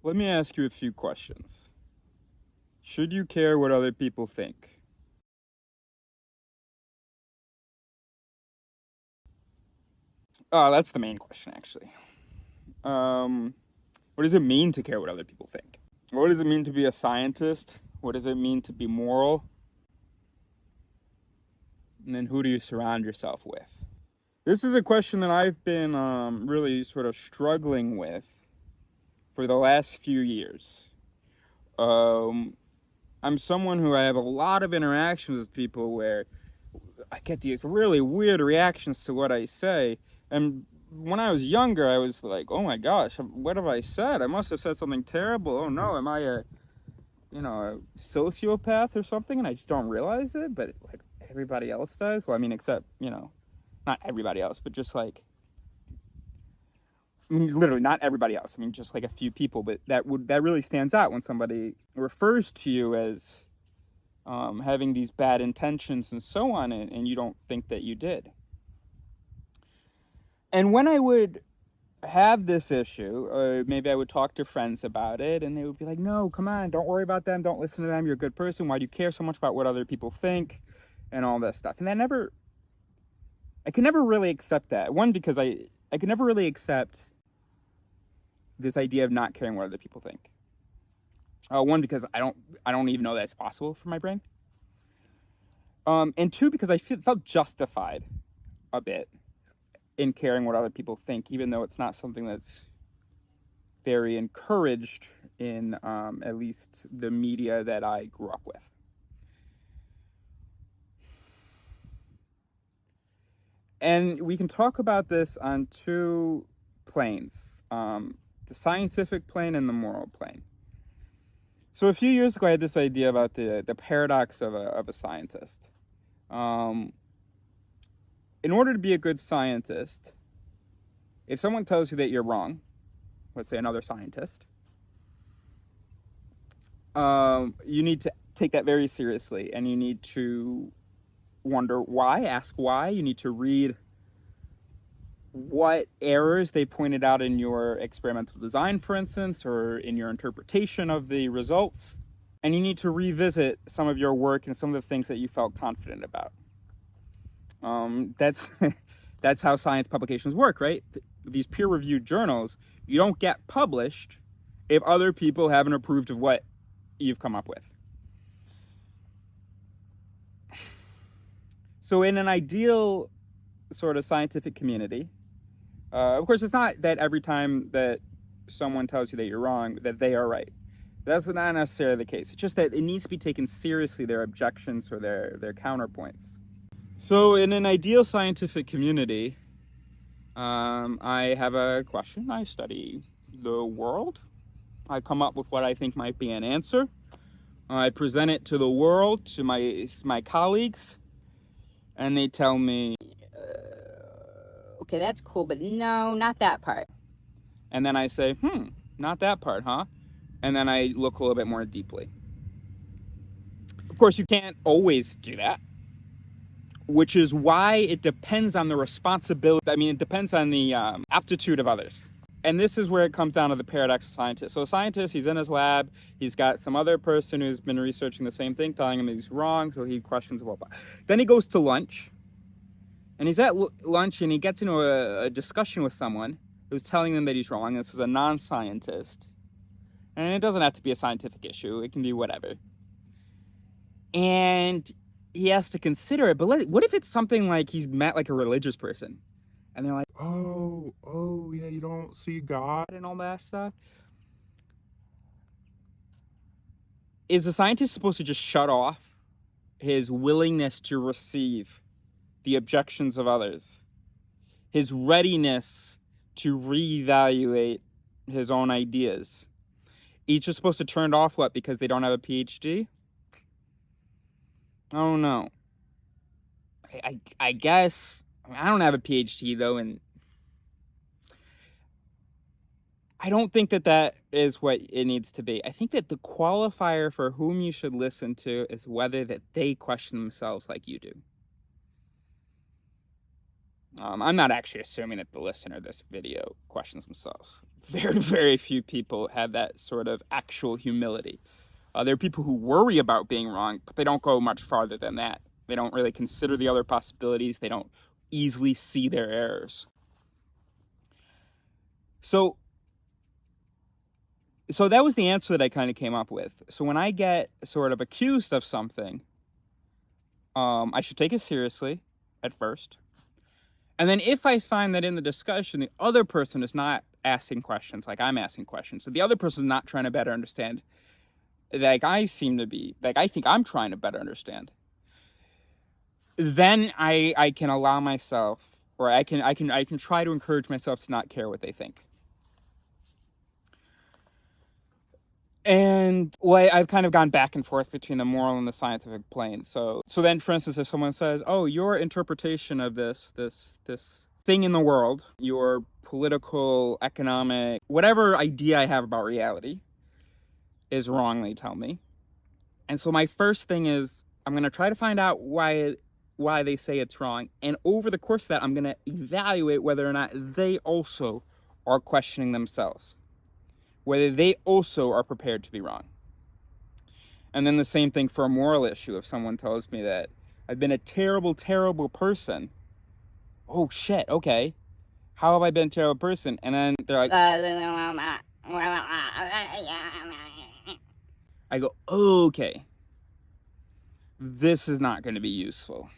Let me ask you a few questions. Should you care what other people think? Oh, that's the main question, actually. Um, what does it mean to care what other people think? What does it mean to be a scientist? What does it mean to be moral? And then who do you surround yourself with? This is a question that I've been really sort of struggling with for the last few years. Um, I'm someone who I have a lot of interactions with people where I get these really weird reactions to what I say. And when I was younger, I was like, "Oh my gosh, what have I said? I must have said something terrible. Oh no, am I a sociopath or something?" And I just don't realize it, but like everybody else does. Well, I mean, except, not everybody else, but just like, I mean, literally not everybody else. I mean, just like a few people, but that really stands out when somebody refers to you as having these bad intentions and so on, and you don't think that you did. And when I would have this issue, or maybe I would talk to friends about it, and they would be like, "No, come on, don't worry about them, don't listen to them, you're a good person, why do you care so much about what other people think?" and all this stuff. And I could never really accept that. One, because I could never really accept this idea of not caring what other people think. One, because I don't even know that's possible for my brain. And two, because felt justified a bit in caring what other people think, even though it's not something that's very encouraged in at least the media that I grew up with. And we can talk about this on two planes, the scientific plane and the moral plane. So a few years ago, I had this idea about the paradox of a scientist. Um, in order to be a good scientist, if someone tells you that you're wrong, let's say another scientist, you need to take that very seriously, and you need to wonder why, ask why. You need to read what errors they pointed out in your experimental design, for instance, or in your interpretation of the results. And you need to revisit some of your work and some of the things that you felt confident about. That's that's how science publications work, right? These peer-reviewed journals, you don't get published if other people haven't approved of what you've come up with. So in an ideal sort of scientific community, of course, it's not that every time that someone tells you that you're wrong, that they are right. That's not necessarily the case. It's just that it needs to be taken seriously, their objections or their counterpoints. So in an ideal scientific community, I have a question. I study the world. I come up with what I think might be an answer. I present it to the world, to my colleagues, and they tell me, Okay, that's cool, but no, not that part. and then I say, not that part, huh? And then I look a little bit more deeply. Of course, you can't always do that, which is why it depends on the responsibility. I mean, it depends on the aptitude of others. And this is where it comes down to the paradox of scientists. So a scientist, he's in his lab, he's got some other person who's been researching the same thing, telling him he's wrong, so he questions, well, then he goes to lunch, and he's at lunch, and he gets into a discussion with someone who's telling him that he's wrong. This is a non-scientist, and it doesn't have to be a scientific issue, it can be whatever. And he has to consider it, but what if it's something like he's met like a religious person, and they're like, oh, yeah, you don't see God. and all that stuff? Is the scientist supposed to just shut off his willingness to receive the objections of others, his readiness to reevaluate his own ideas? He's just supposed to turn it off, what, because they don't have a PhD? I don't know. I guess I don't have a PhD though, and I don't think that is what it needs to be. I think that the qualifier for whom you should listen to is whether that they question themselves like you do. I'm not actually assuming that the listener of this video questions themselves. Very, very few people have that sort of actual humility. There are people who worry about being wrong, but they don't go much farther than that. They don't really consider the other possibilities. They don't easily see their errors. So that was the answer that I kind of came up with. So when I get sort of accused of something, I should take it seriously at first. And then if I find that in the discussion, the other person is not asking questions like I'm asking questions, so the other person is not trying to better understand like I seem to be, like I think I'm trying to better understand, then I can allow myself, or I can try to encourage myself to not care what they think. And well, I've kind of gone back and forth between the moral and the scientific plane. So then, for instance, if someone says, "Oh, your interpretation of this thing in the world, your political, economic, whatever idea I have about reality, is wrong," they tell me. And so my first thing is I'm going to try to find out why they say it's wrong, and over the course of that, I'm going to evaluate whether or not they also are questioning themselves, whether they also are prepared to be wrong. And then the same thing for a moral issue. If someone tells me that I've been a terrible, terrible person, oh shit, okay, how have I been a terrible person? And then they're like, I go, okay, this is not going to be useful.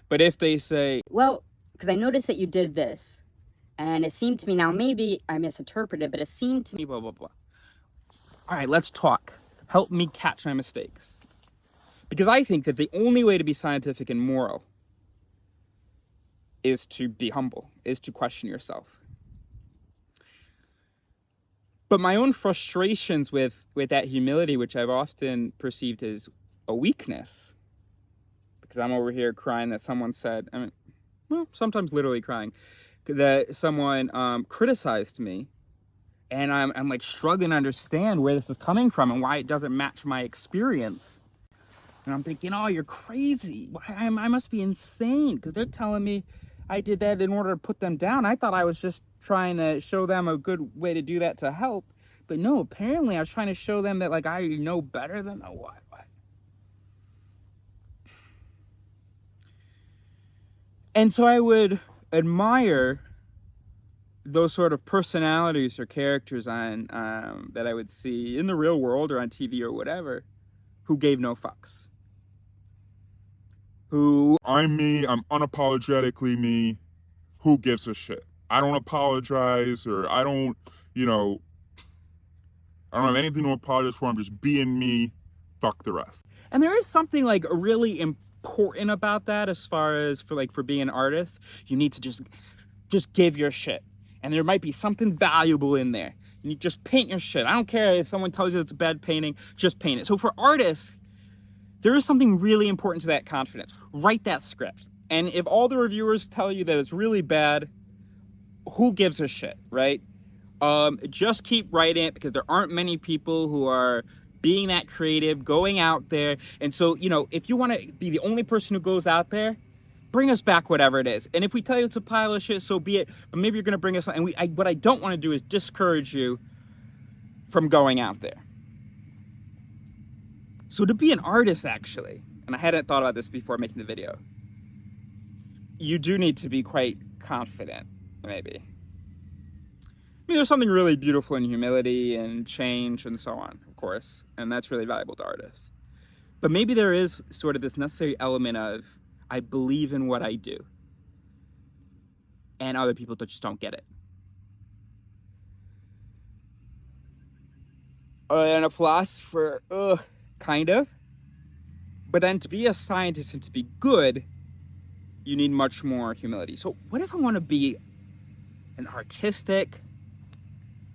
But if they say, Well, because I noticed that you did this, and it seemed to me, now maybe I misinterpreted, but it seemed to me, blah, blah, blah. All right, let's talk. Help me catch my mistakes. Because I think that the only way to be scientific and moral is to be humble, is to question yourself. But my own frustrations with that humility, which I've often perceived as a weakness, because I'm over here crying that someone said, I mean, well, sometimes literally crying, that someone criticized me, and I'm like struggling to understand where this is coming from and why it doesn't match my experience. And I'm thinking, oh, you're crazy. I must be insane, because they're telling me I did that in order to put them down. I thought I was just trying to show them a good way to do that to help. But no, apparently I was trying to show them that, like, I know better than what. And so I would admire those sort of personalities or characters on that I would see in the real world or on TV or whatever, who gave no fucks. Who, I'm me, I'm unapologetically me. Who gives a shit? I don't apologize, or I don't have anything to apologize for. I'm just being me. Fuck the rest. and there is something like really important about that, as far as for being an artist. You need to just give your shit, and there might be something valuable in there. You just paint your shit. I don't care if someone tells you it's a bad painting, just paint it. So for artists, there is something really important to that confidence. Write that script. And if all the reviewers tell you that it's really bad, who gives a shit, right? Just keep writing it, because there aren't many people who are being that creative, going out there. And so, if you want to be the only person who goes out there, bring us back whatever it is. And if we tell you it's a pile of shit, so be it. But maybe you're going to bring us, and what I don't want to do is discourage you from going out there. So to be an artist, actually, and I hadn't thought about this before making the video, you do need to be quite confident, maybe. I mean, there's something really beautiful in humility and change and so on, of course, and that's really valuable to artists. But maybe there is sort of this necessary element of, I believe in what I do, and other people just don't get it. And a philosopher, kind of. But then to be a scientist and to be good, you need much more humility. So what if I want to be an artistic,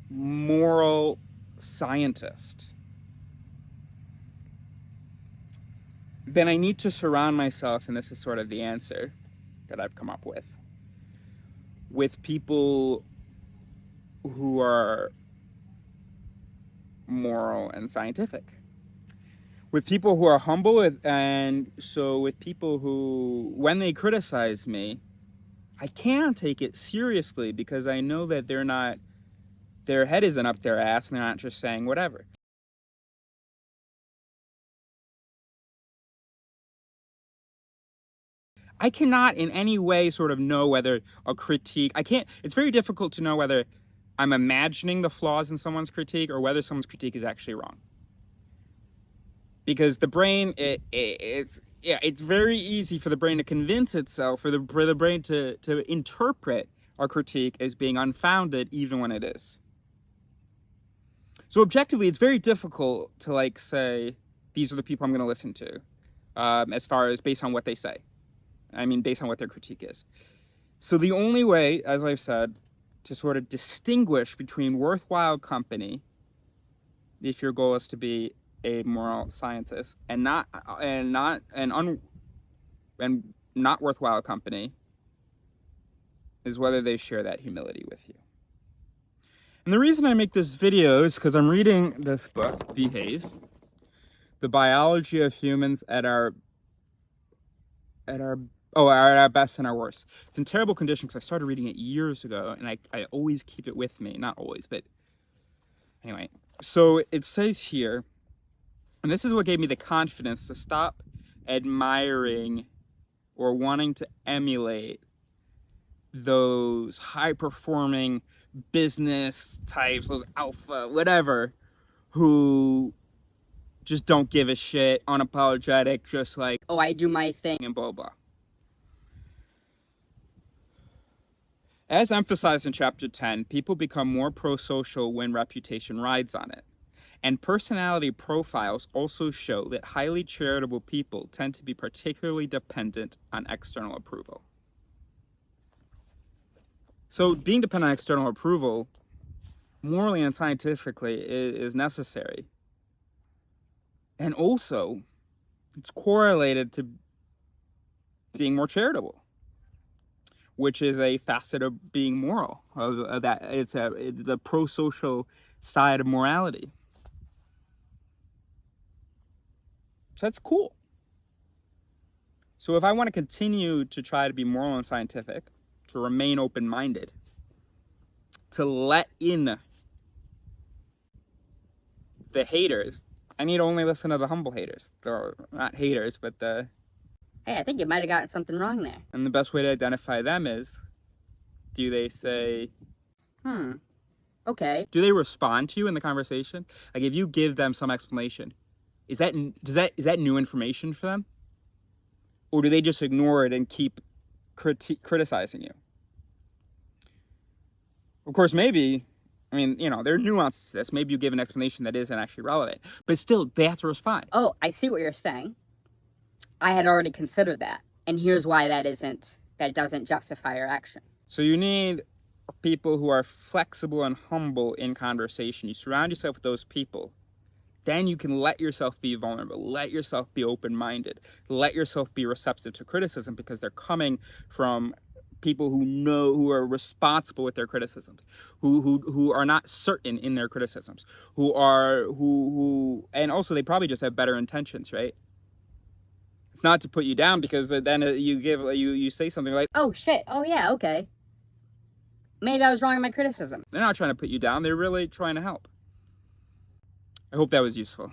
moral scientist? Then I need to surround myself, and this is sort of the answer that I've come up with people who are moral and scientific. With people who are humble, and so with people who, when they criticize me, I can take it seriously because I know that their head isn't up their ass and they're not just saying whatever. I cannot in any way sort of know whether a critique, it's very difficult to know whether I'm imagining the flaws in someone's critique or whether someone's critique is actually wrong. Because the brain, it's very easy for the brain to convince itself, for the brain to interpret our critique as being unfounded, even when it is. So objectively, it's very difficult to like say, these are the people I'm going to listen to, as far as based on what they say. I mean, based on what their critique is. So the only way, as I've said, to sort of distinguish between worthwhile company, if your goal is to be a moral scientist, and not worthwhile company, is whether they share that humility with you. And the reason I make this video is because I'm reading this book, Behave, The Biology of Humans at our best and our worst. It's in terrible condition because I started reading it years ago, and I always keep it with me. Not always, but anyway. So it says here, and this is what gave me the confidence to stop admiring or wanting to emulate those high-performing business types, those alpha, whatever, who just don't give a shit, unapologetic, just like, oh, I do my thing, and blah, blah. As emphasized in Chapter 10, people become more pro-social when reputation rides on it. And personality profiles also show that highly charitable people tend to be particularly dependent on external approval. So being dependent on external approval, morally and scientifically, is necessary. And also, it's correlated to being more charitable, which is a facet of being moral. Of that, it's the pro-social side of morality. So that's cool. So if I want to continue to try to be moral and scientific, to remain open-minded, to let in the haters, I need to only listen to the humble haters. They're not haters, but the... Hey, I think you might have gotten something wrong there. And the best way to identify them is, do they say... Okay. Do they respond to you in the conversation? Like if you give them some explanation, is that new information for them? Or do they just ignore it and keep criticizing you? Of course, maybe, I mean, you know, there are nuances to this. Maybe you give an explanation that isn't actually relevant, but still, they have to respond. Oh, I see what you're saying. I had already considered that, and here's why that doesn't justify your action. So you need people who are flexible and humble in conversation. You surround yourself with those people. Then you can let yourself be vulnerable, let yourself be open-minded, let yourself be receptive to criticism because they're coming from people who are responsible with their criticisms, who are not certain in their criticisms, and also they probably just have better intentions, right? It's not to put you down because then you say something like, oh shit, oh yeah, okay. Maybe I was wrong in my criticism. They're not trying to put you down, they're really trying to help. I hope that was useful.